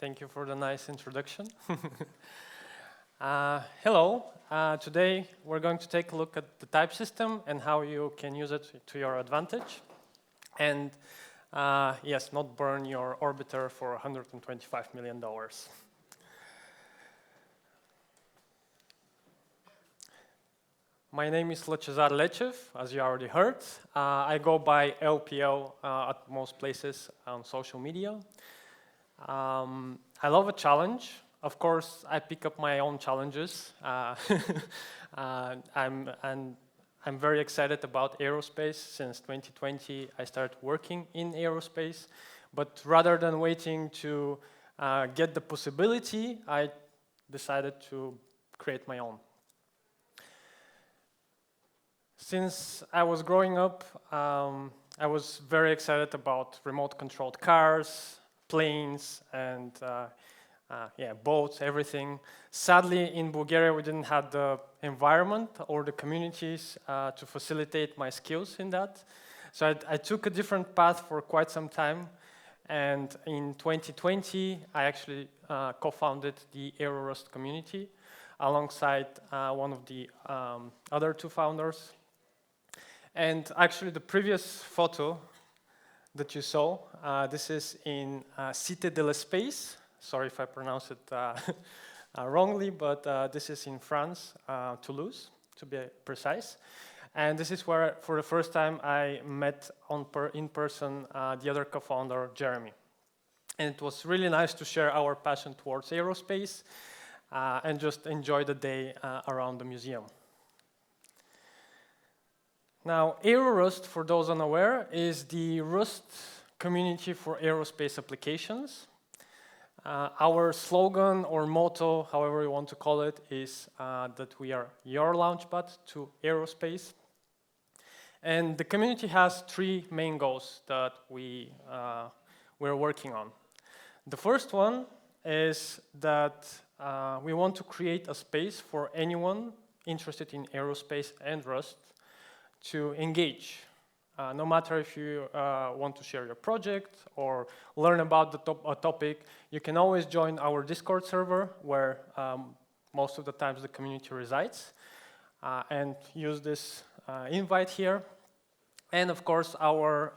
Thank you for the nice introduction. Hello. Today we're going to take a look at the type system and how you can use it to your advantage. And yes, not burn your orbiter for $125 million. My name is Lachezar Lechev, as you already heard. I go by LPL at most places on social media. I love a challenge. Of course, I pick up my own challenges. I'm very excited about aerospace. Since 2020, I started working in aerospace. But rather than waiting to get the possibility, I decided to create my own. Since I was growing up, I was very excited about remote-controlled cars, planes, and boats, everything. Sadly, in Bulgaria, we didn't have the environment or the communities to facilitate my skills in that. So I took a different path for quite some time. And in 2020, I actually co-founded the AeroRust community alongside one of the other two founders. And actually, the previous photo that you saw, this is in Cité de l'Espace. Sorry if I pronounce it wrongly, but this is in France, Toulouse, to be precise. And this is where, for the first time, I met in person the other co-founder, Jeremy. And it was really nice to share our passion towards aerospace and just enjoy the day around the museum. Now, AeroRust, for those unaware, is the Rust community for aerospace applications. Our slogan or motto, however you want to call it, is that we are your launchpad to aerospace. And the community has three main goals that we're working on. The first one is that we want to create a space for anyone interested in aerospace and Rust to engage. No matter if you want to share your project or learn about a topic, you can always join our Discord server where most of the times the community resides and use this invite here. And of course, all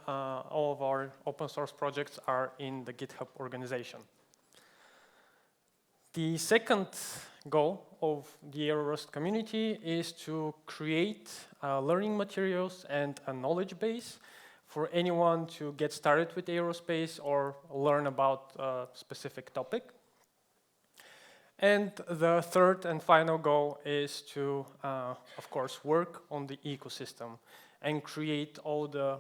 of our open source projects are in the GitHub organization. The second goal of the AeroRust community is to create learning materials and a knowledge base for anyone to get started with aerospace or learn about a specific topic. And the third and final goal is to, of course, work on the ecosystem and create all the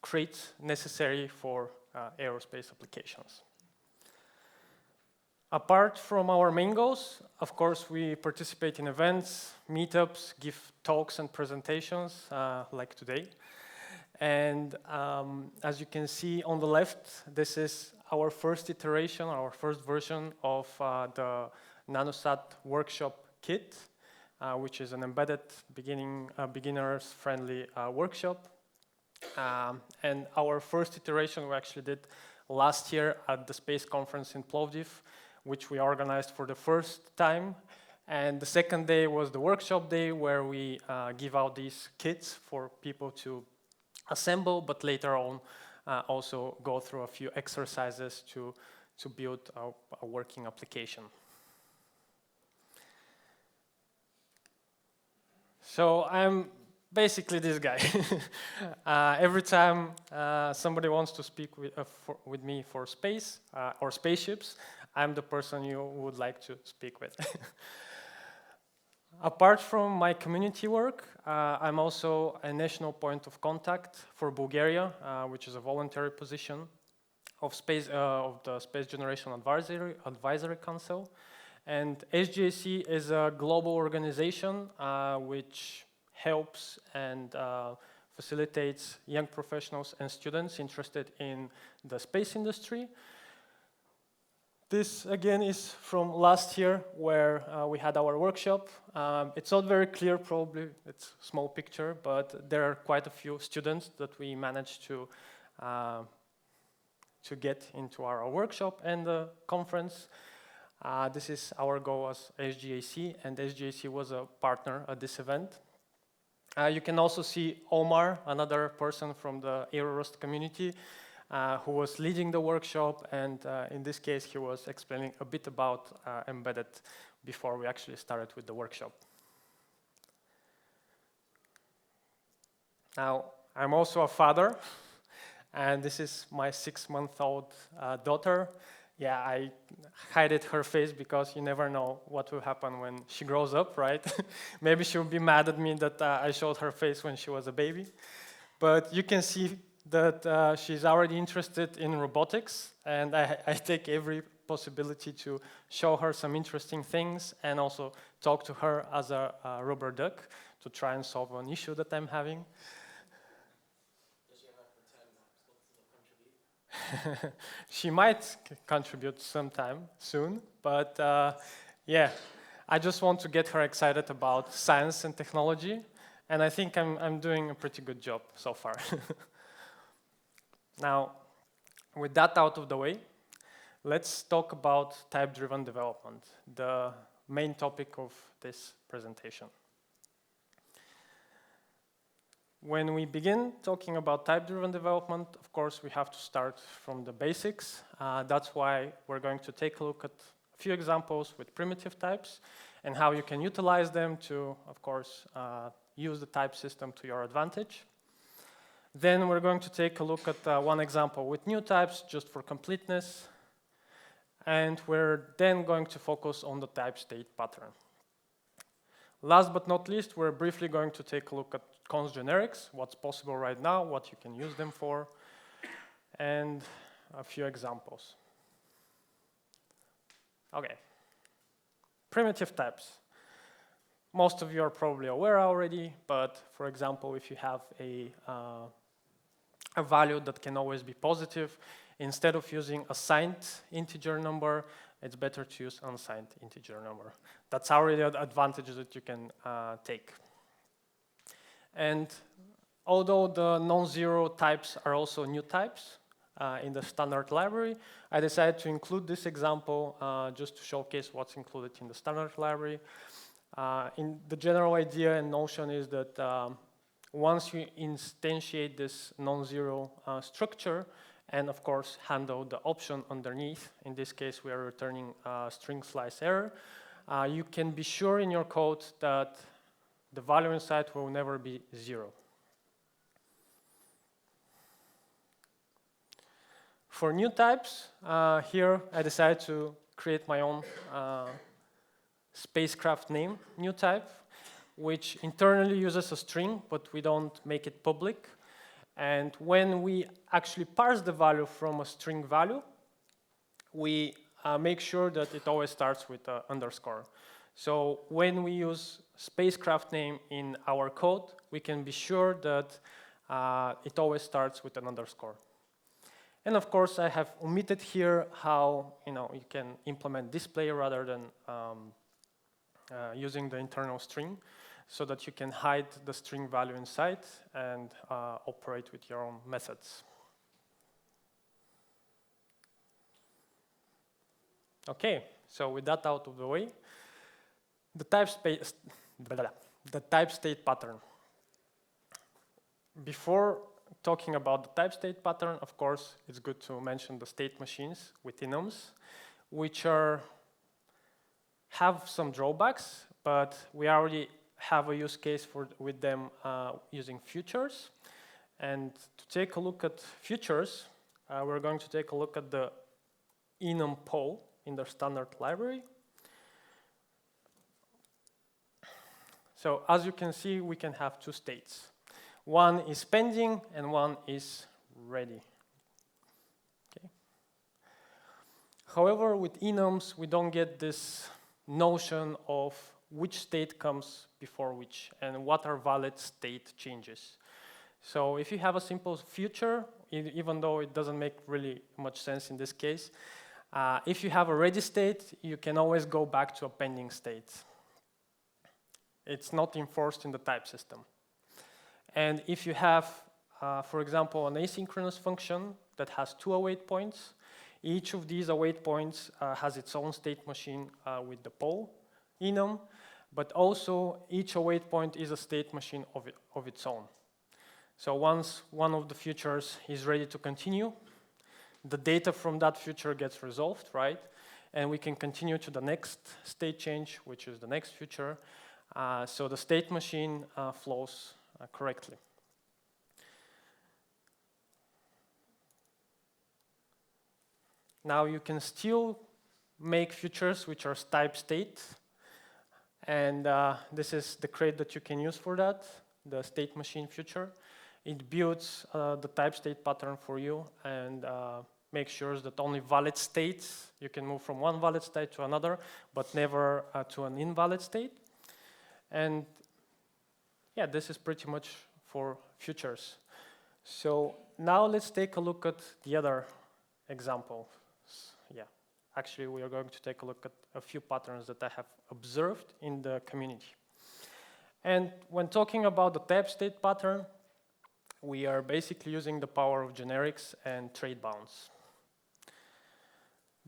crates necessary for aerospace applications. Apart from our main goals, of course, we participate in events, meetups, give talks and presentations like today. And as you can see on the left, this is our first iteration, our first version of the Nanosat workshop kit, which is an embedded beginners-friendly workshop. And our first iteration we actually did last year at the space conference in Plovdiv, which we organized for the first time. And the second day was the workshop day where we give out these kits for people to assemble, but later on also go through a few exercises to build a working application. So I'm basically this guy. Every time somebody wants to speak with me for space or spaceships, I'm the person you would like to speak with. Apart from my community work, I'm also a national point of contact for Bulgaria, which is a voluntary position of the Space Generation Advisory Council. And SGAC is a global organization which helps and facilitates young professionals and students interested in the space industry. This, again, is from last year where we had our workshop. It's not very clear, probably, it's a small picture, but there are quite a few students that we managed to to get into our workshop and the conference. This is our goal as SGAC, and SGAC was a partner at this event. You can also see Omar, another person from the AeroRust community, who was leading the workshop, and in this case he was explaining a bit about embedded before we actually started with the workshop. Now, I'm also a father, and this is my 6-month-old daughter. Yeah, I hid her face because you never know what will happen when she grows up, right? Maybe she'll be mad at me that I showed her face when she was a baby. But you can see that she's already interested in robotics, and I take every possibility to show her some interesting things and also talk to her as a rubber duck to try and solve an issue that I'm having. She might contribute sometime soon, but yeah, I just want to get her excited about science and technology, and I think I'm doing a pretty good job so far. Now, with that out of the way, let's talk about type-driven development, the main topic of this presentation. When we begin talking about type-driven development, of course, we have to start from the basics. That's why we're going to take a look at a few examples with primitive types and how you can utilize them to, of course, use the type system to your advantage. Then we're going to take a look at one example with new types, just for completeness. And we're then going to focus on the type state pattern. Last but not least, we're briefly going to take a look at const generics, what's possible right now, what you can use them for, and a few examples. Okay, primitive types. Most of you are probably aware already, but for example, if you have a value that can always be positive, instead of using a signed integer number, it's better to use unsigned integer number. That's already an advantage that you can take. And although the non-zero types are also new types in the standard library, I decided to include this example just to showcase what's included in the standard library. In the general idea and notion is that once you instantiate this non-zero structure, and of course handle the option underneath, in this case we are returning string slice error, you can be sure in your code that the value inside will never be 0. For new types, here I decided to create my own spacecraft name new type, which internally uses a string, but we don't make it public. And when we actually parse the value from a string value, we make sure that it always starts with an underscore. So when we use spacecraft name in our code, we can be sure that it always starts with an underscore. And of course, I have omitted here how you can implement display rather than using the internal string, so that you can hide the string value inside and operate with your own methods. Okay, so with that out of the way, the type state pattern. Before talking about the type state pattern, of course, it's good to mention the state machines with enums, which have some drawbacks, but we already have a use case with them using futures. And to take a look at futures, we're going to take a look at the enum poll in the standard library. So as you can see, we can have two states. One is pending and one is ready. Okay. However, with enums, we don't get this notion of which state comes before which and what are valid state changes. So if you have a simple future, even though it doesn't make really much sense in this case, if you have a ready state, you can always go back to a pending state. It's not enforced in the type system. And if you have, for example, an asynchronous function, that has 2 await points. Each of these await points has its own state machine with the pole in them, but also each await point is a state machine of its own. So once one of the futures is ready to continue, the data from that future gets resolved, right? And we can continue to the next state change, which is the next future. So the state machine flows correctly. Now you can still make futures which are type state. And this is the crate that you can use for that, the state machine future. It builds the type state pattern for you and makes sure that only valid states, you can move from one valid state to another, but never to an invalid state. And yeah, this is pretty much for futures. So now let's take a look at the other example. Yeah, actually we are going to take a look at a few patterns that I have observed in the community. And when talking about the type state pattern, we are basically using the power of generics and trade bounds.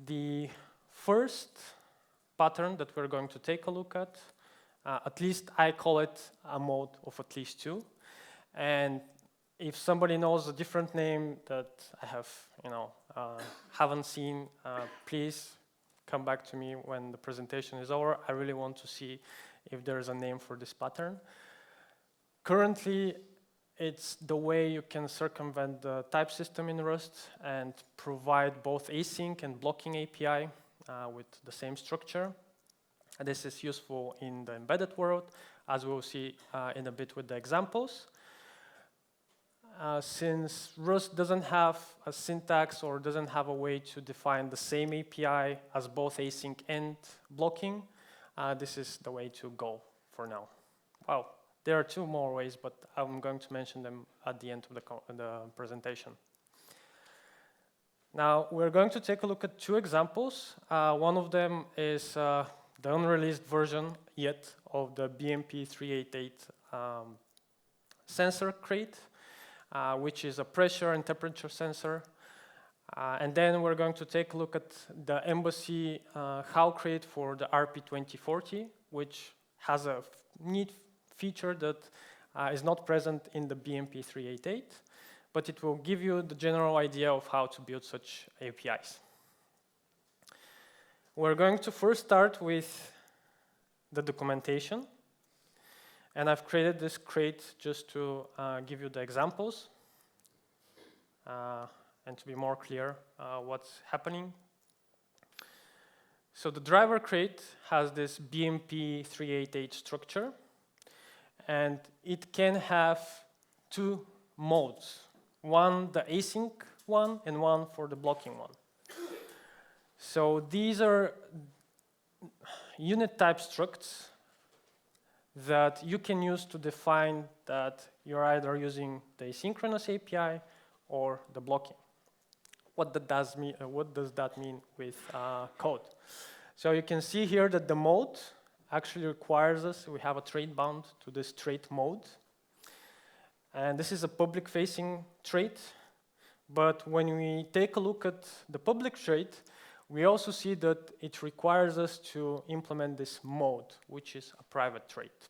The first pattern that we're going to take a look at least I call it a mode of at least 2. And if somebody knows a different name that I have, haven't seen, please come back to me when the presentation is over. I really want to see if there is a name for this pattern. Currently, it's the way you can circumvent the type system in Rust and provide both async and blocking API with the same structure. This is useful in the embedded world, as we'll see in a bit with the examples. Since Rust doesn't have a syntax or doesn't have a way to define the same API as both async and blocking, this is the way to go for now. Wow. There are 2 more ways, but I'm going to mention them at the end of the presentation. Now, we're going to take a look at 2 examples. One of them is the unreleased version yet of the BMP388 sensor crate, which is a pressure and temperature sensor. And then we're going to take a look at the Embassy HAL crate for the RP2040, which has a neat feature that is not present in the BMP388, but it will give you the general idea of how to build such APIs. We're going to first start with the documentation. And I've created this crate just to give you the examples and to be more clear what's happening. So the driver crate has this BMP388 structure. And it can have 2 modes. One, the async one, and one for the blocking one. So these are unit type structs that you can use to define that you're either using the asynchronous API or the blocking. What does that mean with code? So you can see here that the mode actually requires us, we have a trait bound to this trait mode. And this is a public-facing trait. But when we take a look at the public trait, we also see that it requires us to implement this mode, which is a private trait.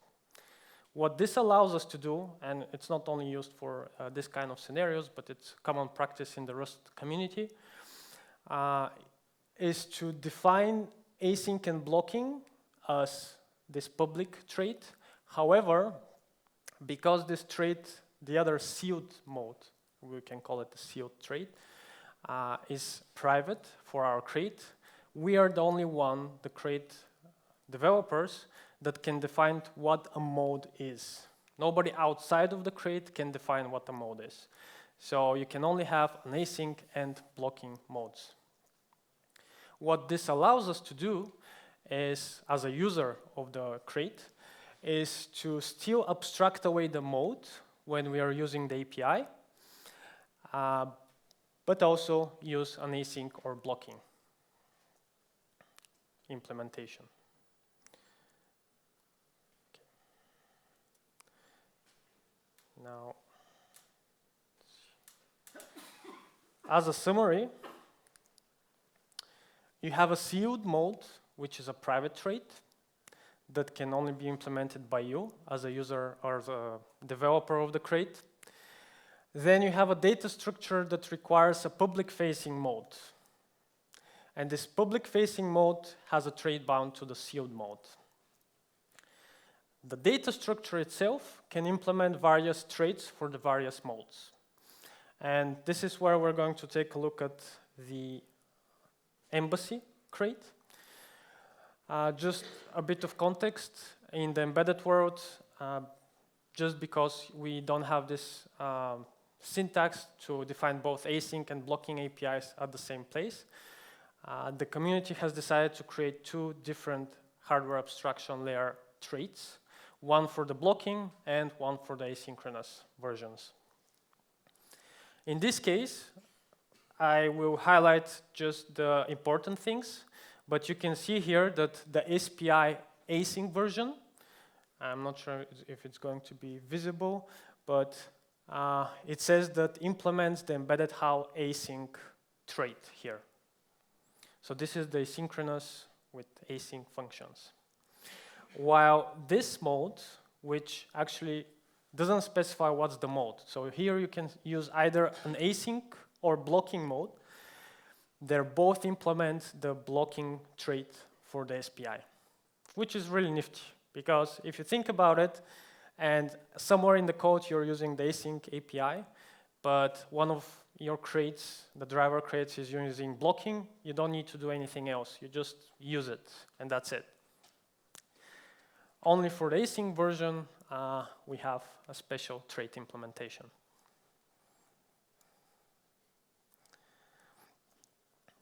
What this allows us to do, and it's not only used for this kind of scenarios, but it's common practice in the Rust community, is to define async and blocking as this public trait. However, because this trait, the other sealed mode, we can call it the sealed trait, is private for our crate, we are the only one, the crate developers, that can define what a mode is. Nobody outside of the crate can define what a mode is. So you can only have an async and blocking modes. What this allows us to do is, as a user of the crate, is to still abstract away the mode when we are using the API, but also use an async or blocking implementation. Okay. Now, as a summary, you have a sealed mode, which is a private trait that can only be implemented by you as a user or the developer of the crate. Then you have a data structure that requires a public-facing mode. And this public-facing mode has a trait bound to the sealed mode. The data structure itself can implement various traits for the various modes. And this is where we're going to take a look at the embassy crate. Just a bit of context, in the embedded world, just because we don't have this syntax to define both async and blocking APIs at the same place, the community has decided to create two different hardware abstraction layer traits, one for the blocking and one for the asynchronous versions. In this case, I will highlight just the important things, but you can see here that the SPI async version, I'm not sure if it's going to be visible, but it says that implements the embedded how async trait here. So this is the asynchronous with async functions. While this mode, which actually doesn't specify what's the mode. So here you can use either an async or blocking mode. They both implement the blocking trait for the SPI, which is really nifty, because if you think about it, and somewhere in the code you're using the async API, but one of your crates, the driver crates, is using blocking, you don't need to do anything else. You just use it, and that's it. Only for the async version, we have a special trait implementation.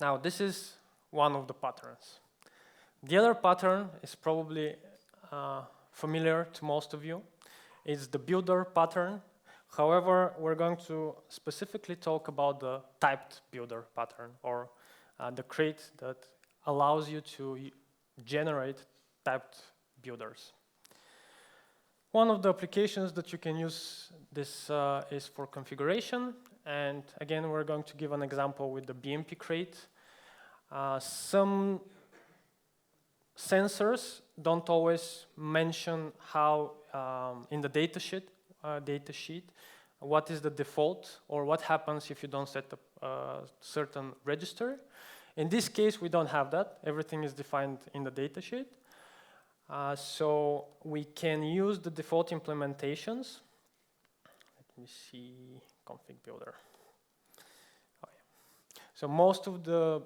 Now, this is one of the patterns. The other pattern is probably familiar to most of you. It's the builder pattern. However, we're going to specifically talk about the typed builder pattern, or the crate that allows you to generate typed builders. One of the applications that you can use this is for configuration. And again, we're going to give an example with the BMP crate. Some sensors don't always mention how in the datasheet, what is the default or what happens if you don't set up a certain register. In this case, we don't have that. Everything is defined in the datasheet. So we can use the default implementations. Let me see, config builder. Oh, yeah. So most of the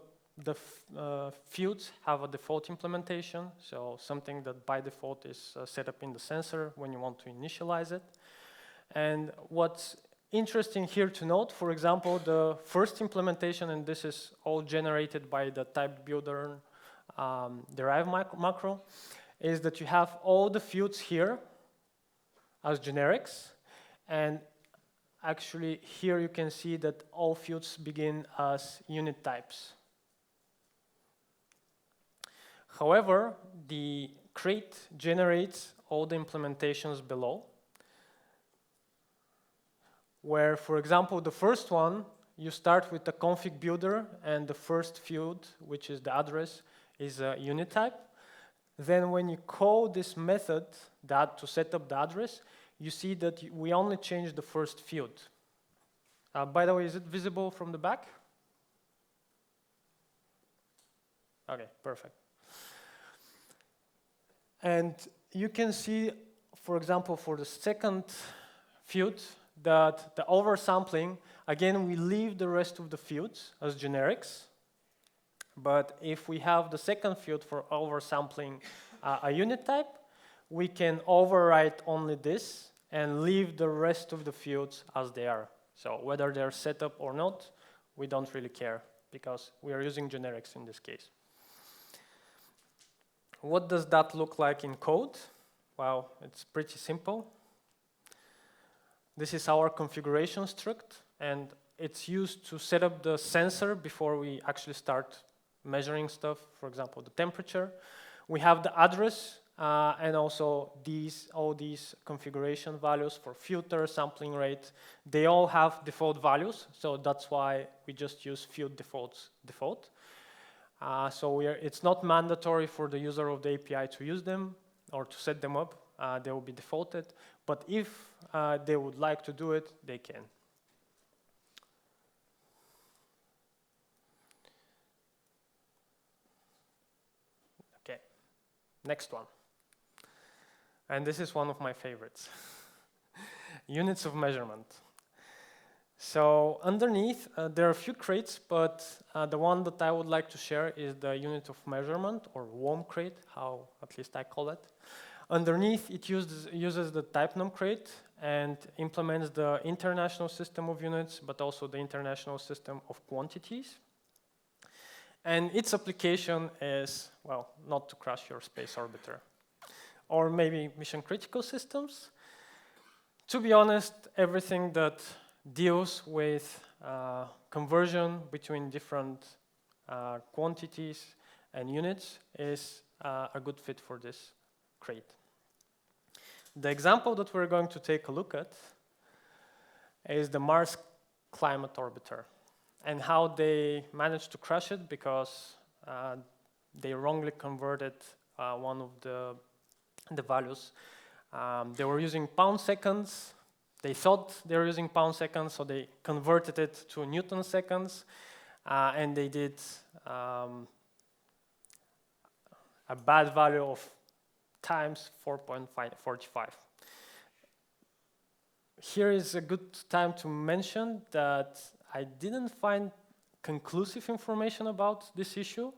fields have a default implementation, so something that by default is set up in the sensor when you want to initialize it. And what's interesting here to note, for example, the first implementation, and this is all generated by the type builder derive macro, is that you have all the fields here as generics, and actually here you can see that all fields begin as unit types. However, the crate generates all the implementations below, where, for example, the first one, you start with the config builder, and the first field, which is the address, is a unit type. Then when you call this method to set up the address, you see that we only change the first field. By the way, is it visible from the back? Okay, perfect. And you can see, for example, for the second field, that the oversampling, again, we leave the rest of the fields as generics. But if we have the second field for oversampling a unit type, we can overwrite only this and leave the rest of the fields as they are. So whether they're set up or not, we don't really care, because we are using generics in this case. What does that look like in code? Well, it's pretty simple. This is our configuration struct, and it's used to set up the sensor before we actually start measuring stuff, for example, the temperature. We have the address and also all these configuration values for filter, sampling rate, they all have default values, so that's why we just use field default. So it's not mandatory for the user of the API to use them or to set them up. They will be defaulted, but if they would like to do it, they can. Okay, next one. And this is one of my favorites. Units of measurement. So underneath, there are a few crates, but the one that I would like to share is the unit of measurement, or WOM crate, how at least I call it. Underneath, it uses the typenum crate and implements the international system of units, but also the international system of quantities. And its application is, well, not to crash your space orbiter, or maybe mission critical systems. To be honest, everything that deals with conversion between different quantities and units is a good fit for this crate. The example that we're going to take a look at is the Mars Climate Orbiter, and how they managed to crash it because they wrongly converted one of the values. They were using pound seconds. They thought they were using pound seconds, so they converted it to Newton seconds, and they did a bad value of times 4.45. Here is a good time to mention that I didn't find conclusive information about this issue.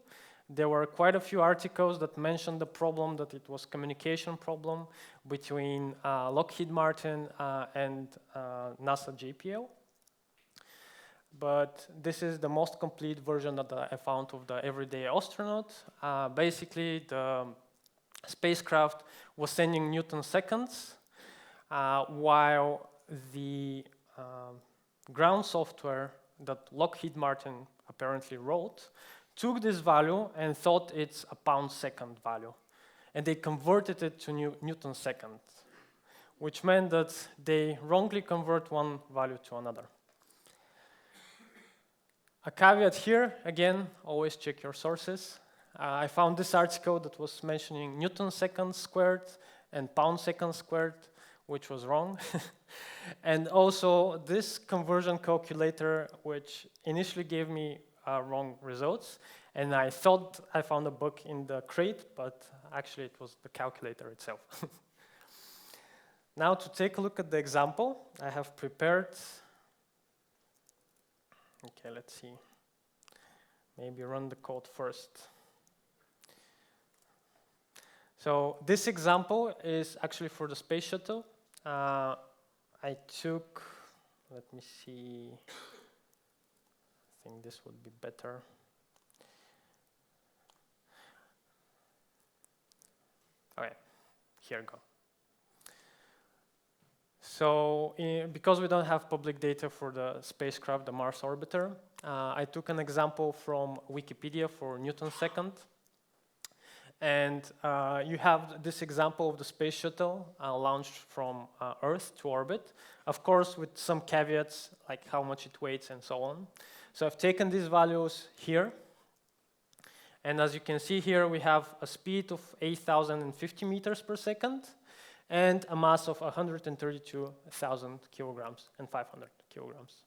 There were quite a few articles that mentioned the problem, that it was communication problem between Lockheed Martin and NASA JPL. But this is the most complete version that I found of the everyday astronaut. Basically, the spacecraft was sending Newton seconds, while the ground software that Lockheed Martin apparently wrote took this value and thought it's a pound second value. And they converted it to Newton second, which meant that they wrongly convert one value to another. A caveat here, again, always check your sources. I found this article that was mentioning Newton seconds squared and pound seconds squared, which was wrong. And also this conversion calculator, which initially gave me wrong results. And I thought I found a bug in the crate, but actually it was the calculator itself. Now to take a look at the example, I have prepared. Okay, let's see. Maybe run the code first. So this example is actually for the space shuttle. I took, let me see, I think this would be better. Okay, here we go. So because we don't have public data for the spacecraft, the Mars orbiter, I took an example from Wikipedia for Newton second. And you have this example of the space shuttle launched from Earth to orbit, of course with some caveats like how much it weighs and so on. So I've taken these values here, and as you can see here we have a speed of 8,050 meters per second and a mass of 132,000 kilograms and 500 kilograms.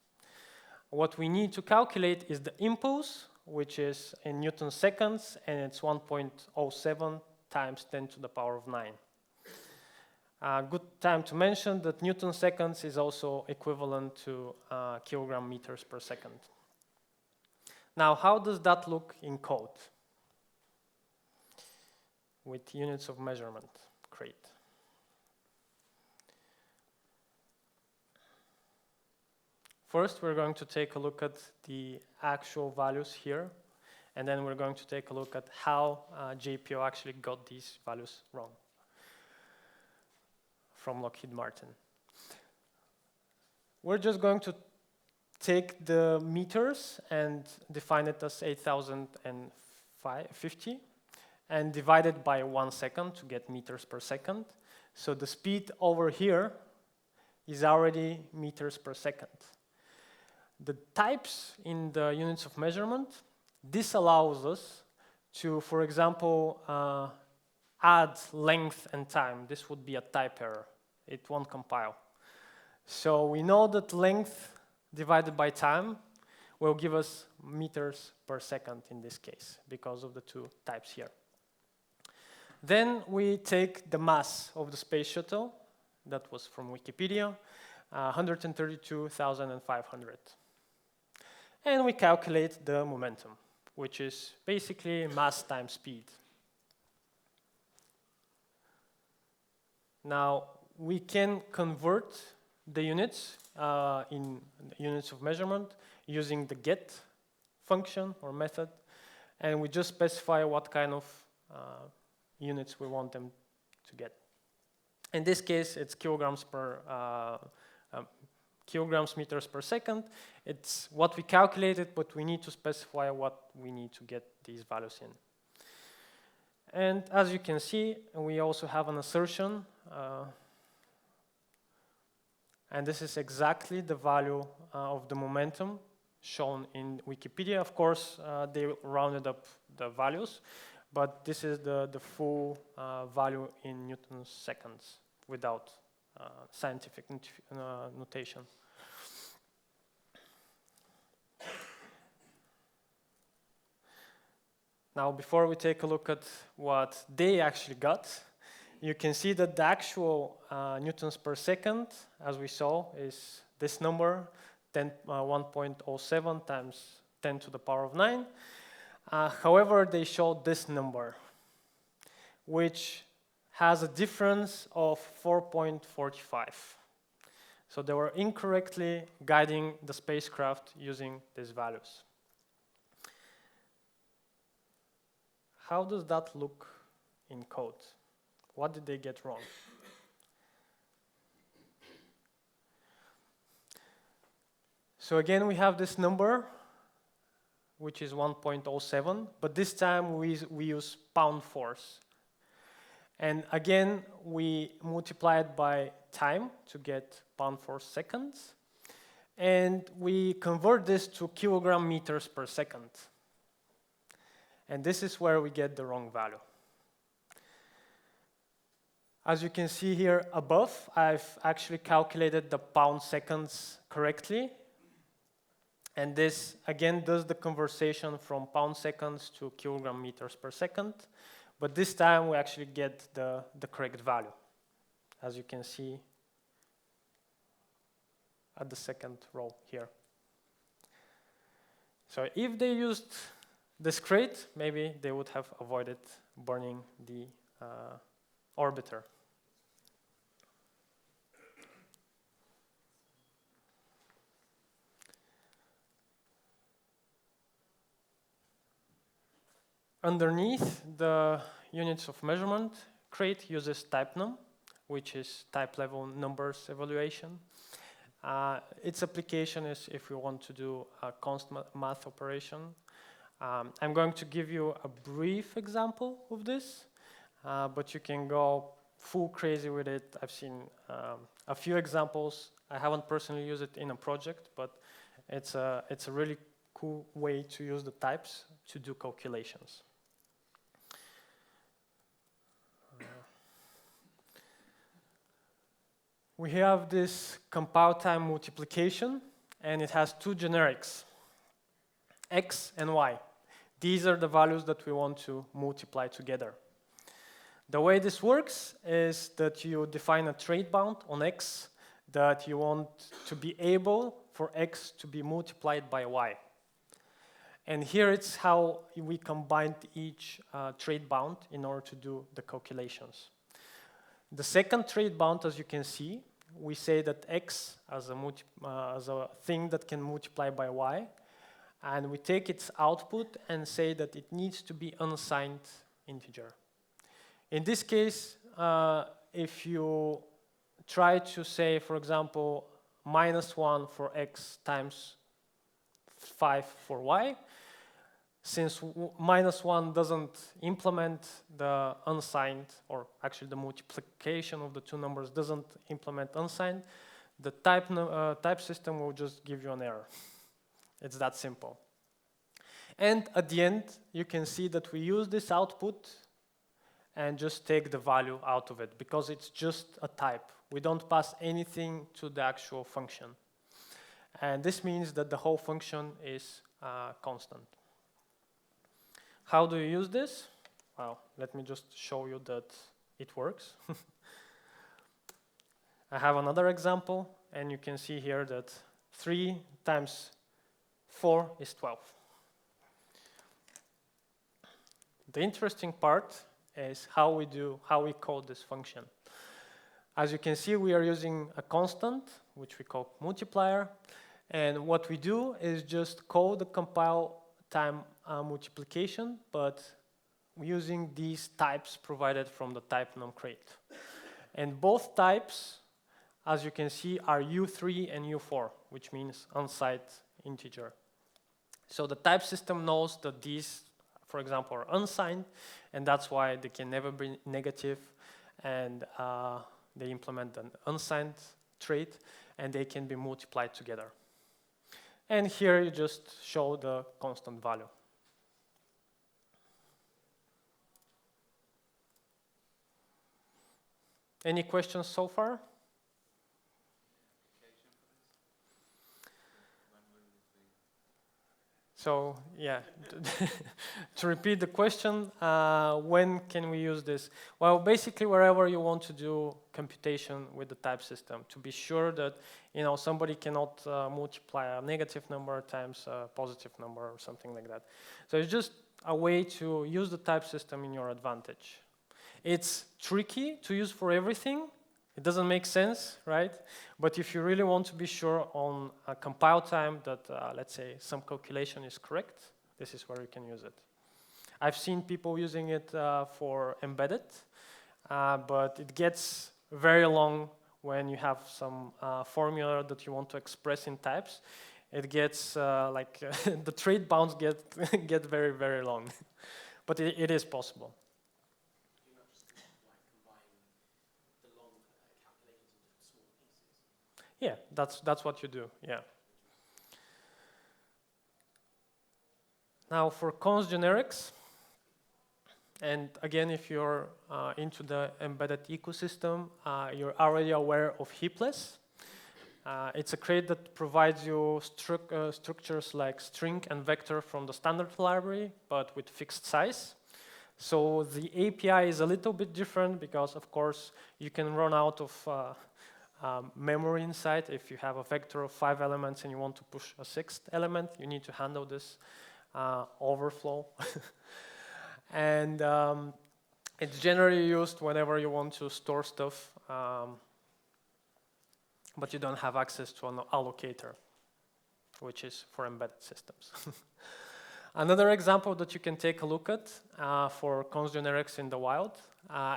What we need to calculate is the impulse, which is in Newton seconds, and it's 1.07 times 10 to the power of 9. Good time to mention that Newton seconds is also equivalent to kilogram meters per second. Now, how does that look in code with units of measurement crate? First, we're going to take a look at the actual values here, and then we're going to take a look at how JPL actually got these values wrong from Lockheed Martin. We're just going to take the meters and define it as 8,050, and divide it by 1 second to get meters per second. So the speed over here is already meters per second. The types in the units of measurement, this allows us to, for example, add length and time. This would be a type error. It won't compile. So we know that length divided by time will give us meters per second in this case because of the two types here. Then we take the mass of the space shuttle. That was from Wikipedia, 132,500. And we calculate the momentum, which is basically mass times speed. Now, we can convert the units in units of measurement using the get function or method, and we just specify what kind of units we want them to get. In this case, it's kilograms meters per second. It's what we calculated, but we need to specify what we need to get these values in. And as you can see, we also have an assertion, and this is exactly the value of the momentum shown in Wikipedia. Of course, they rounded up the values, but this is the full value in Newton's seconds without scientific notation. Now, before we take a look at what they actually got, you can see that the actual newtons per second, as we saw, is this number, 1.07 times 10 to the power of 9. However, they showed this number, which has a difference of 4.45. So they were incorrectly guiding the spacecraft using these values. How does that look in code? What did they get wrong? So again, we have this number, which is 1.07, but this time we use pound force. And again, we multiply it by time to get pound force seconds. And we convert this to kilogram meters per second. And this is where we get the wrong value. As you can see here above, I've actually calculated the pound seconds correctly. And this, again, does the conversion from pound seconds to kilogram meters per second. But this time, we actually get the correct value, as you can see at the second row here. So if they used discrete, maybe they would have avoided burning the orbiter. Underneath the units of measurement, crate uses typenum, which is type level numbers evaluation. Its application is if you want to do a constant math operation. I'm going to give you a brief example of this, but you can go full crazy with it. I've seen a few examples. I haven't personally used it in a project, but it's a really cool way to use the types to do calculations. We have this compile time multiplication, and it has two generics, x and y. These are the values that we want to multiply together. The way this works is that you define a trade bound on x that you want to be able for x to be multiplied by y. And here it's how we combined each trade bound in order to do the calculations. The second trade bound, as you can see, we say that x as a thing that can multiply by y, and we take its output and say that it needs to be unassigned integer. In this case, if you try to say, for example, -1 for x times 5 for y, since -1 doesn't implement the unsigned, or actually the multiplication of the two numbers doesn't implement unsigned, the type system will just give you an error. It's that simple. And at the end, you can see that we use this output and just take the value out of it because it's just a type. We don't pass anything to the actual function. And this means that the whole function is constant. How do you use this? Well, let me just show you that it works. I have another example, and you can see here that 3 times 4 is 12. The interesting part is how we call this function. As you can see, we are using a constant, which we call multiplier, and what we do is just call the compile time multiplication, but using these types provided from the type num crate. And both types, as you can see, are U3 and U4, which means unsigned integer. So the type system knows that these, for example, are unsigned, and that's why they can never be negative, and they implement an unsigned trait, and they can be multiplied together. And here you just show the constant value. Any questions so far? So yeah, to repeat the question, when can we use this? Well, basically wherever you want to do computation with the type system, to be sure that somebody cannot multiply a negative number times a positive number or something like that. So it's just a way to use the type system in your advantage. It's tricky to use for everything. It doesn't make sense, right? But if you really want to be sure on a compile time that, let's say, some calculation is correct, this is where you can use it. I've seen people using it for embedded, but it gets very long when you have some formula that you want to express in types. It gets the trait bounds get very, very long. But it is possible. Yeah, that's what you do, yeah. Now for const generics, and again, if you're into the embedded ecosystem, you're already aware of heapless. It's a crate that provides you structures like string and vector from the standard library, but with fixed size. So the API is a little bit different because, of course, you can run out of memory inside. If you have a vector of 5 elements and you want to push a 6th element, you need to handle this overflow. And it's generally used whenever you want to store stuff, but you don't have access to an allocator, which is for embedded systems. Another example that you can take a look at for const generics in the wild,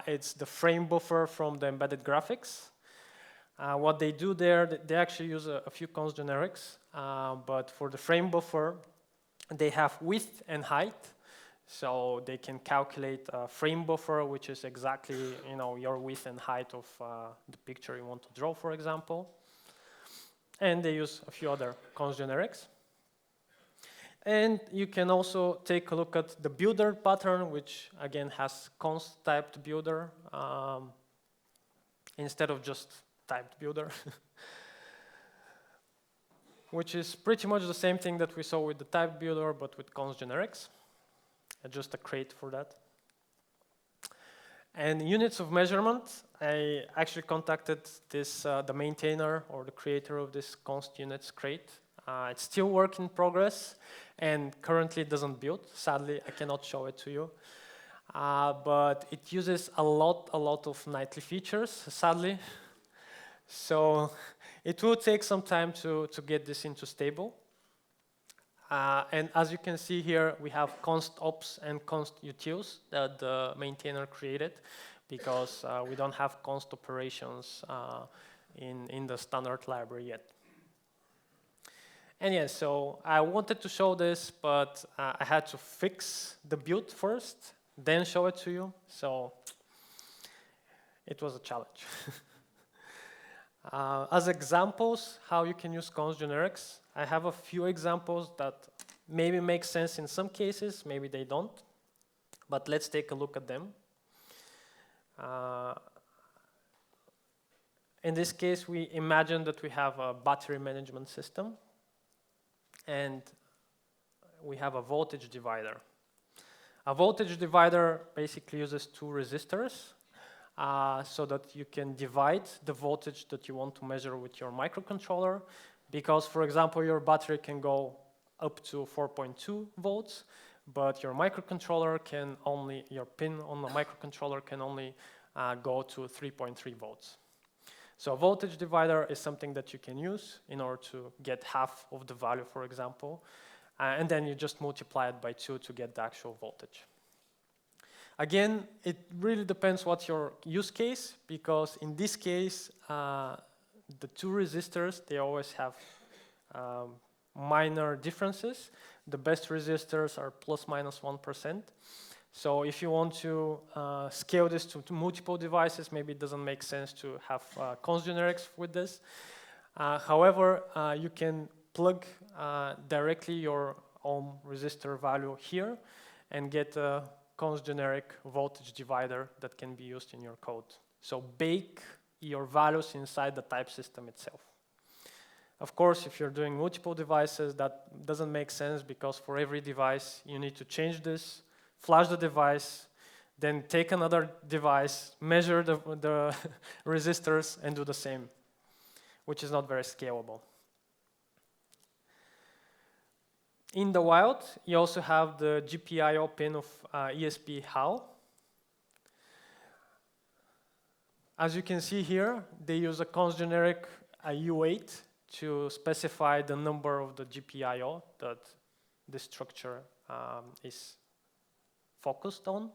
it's the frame buffer from the embedded graphics. What they do there, they actually use a few const generics, but for the frame buffer, they have width and height, so they can calculate a frame buffer, which is exactly your width and height of the picture you want to draw, for example. And they use a few other const generics. And you can also take a look at the builder pattern, which again has const typed builder instead of just typed builder, which is pretty much the same thing that we saw with the typed builder, but with const generics, just a crate for that. And units of measurement, I actually contacted the maintainer or the creator of this const units crate. It's still work in progress and currently it doesn't build. Sadly, I cannot show it to you. But it uses a lot of nightly features, sadly. So it will take some time to get this into stable. And as you can see here, we have const ops and const utils that the maintainer created because we don't have const operations in the standard library yet. And yeah, so I wanted to show this, but I had to fix the build first, then show it to you. So it was a challenge. As examples, how you can use cons generics, I have a few examples that maybe make sense in some cases, maybe they don't. But let's take a look at them. In this case, we imagine that we have a battery management system, and we have a voltage divider. A voltage divider basically uses two resistors so that you can divide the voltage that you want to measure with your microcontroller, because, for example, your battery can go up to 4.2 volts, but your microcontroller can only, your pin on the microcontroller can only go to 3.3 volts. So a voltage divider is something that you can use in order to get half of the value, for example, and then you just multiply it by 2 to get the actual voltage. Again, it really depends what's your use case, because in this case, the two resistors, they always have minor differences. The best resistors are plus minus 1%. So if you want to scale this to multiple devices, maybe it doesn't make sense to have cons generics with this. However, you can plug directly your own resistor value here and get a cons generic voltage divider that can be used in your code. So bake your values inside the type system itself. Of course, if you're doing multiple devices, that doesn't make sense, because for every device, you need to change this, flash the device, then take another device, measure the resistors, and do the same, which is not very scalable. In the wild, you also have the GPIO pin of ESP-HAL. As you can see here, they use a cons generic U8 to specify the number of the GPIO that this structure is focused on.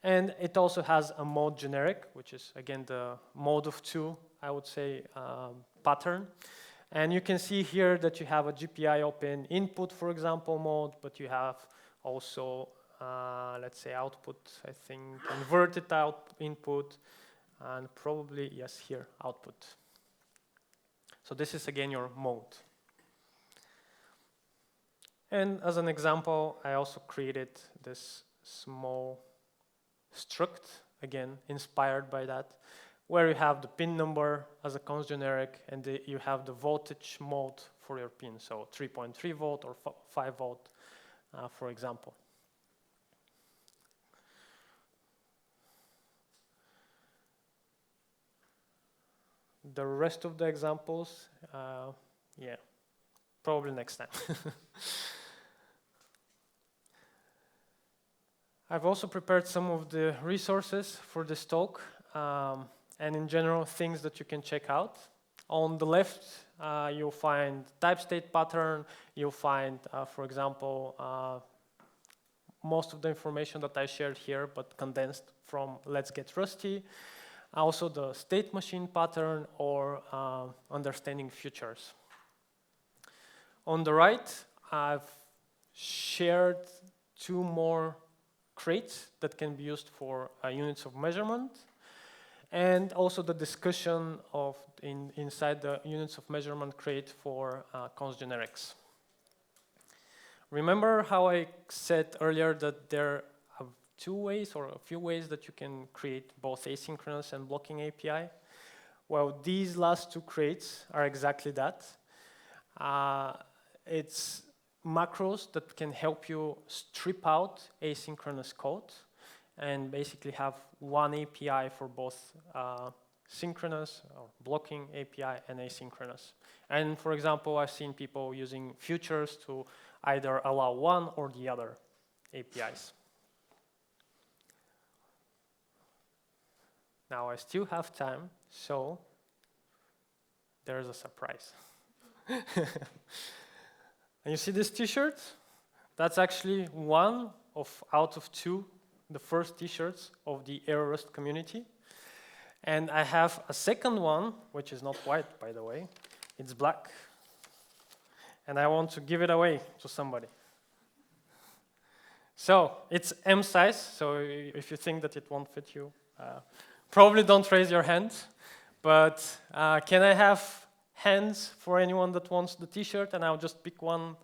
And it also has a mode generic, which is, again, the mode of 2, I would say, pattern. And you can see here that you have a GPIO pin input, for example, mode, but you have also, let's say, output, I think, inverted input, and probably, yes, here, output. So this is, again, your mode. And as an example, I also created this small struct, again, inspired by that, where you have the pin number as a cons generic, and you have the voltage mode for your pin, so 3.3 volt or 5 volt, for example. The rest of the examples, yeah, probably next time. I've also prepared some of the resources for this talk, and in general, things that you can check out. On the left, you'll find Typestate pattern. You'll find, for example, most of the information that I shared here, but condensed from Let's Get Rusty. Also the state machine pattern, or understanding futures. On the right, I've shared 2 more crates that can be used for units of measurement, and also the discussion of inside the units of measurement crate for cons generics. Remember how I said earlier that there are 2 ways or a few ways that you can create both asynchronous and blocking API? Well, these last 2 crates are exactly that. It's macros that can help you strip out asynchronous code and basically have one API for both synchronous or blocking API and asynchronous. And for example, I've seen people using futures to either allow one or the other APIs. Now I still have time, so there's a surprise. And you see this t-shirt? That's actually one out of 2, the first t-shirts of the AeroRust community. And I have a second one, which is not white, by the way. It's black. and I want to give it away to somebody. So it's M size, so if you think that it won't fit you, probably don't raise your hand. But can I have hands for anyone that wants the t-shirt, and I'll just pick one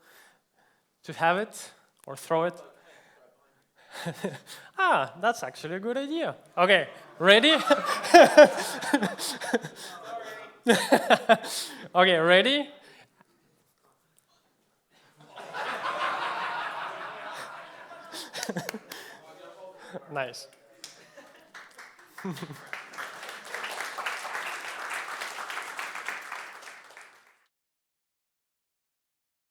to have it or throw it? That's actually a good idea. Okay, ready? Okay, ready? Nice.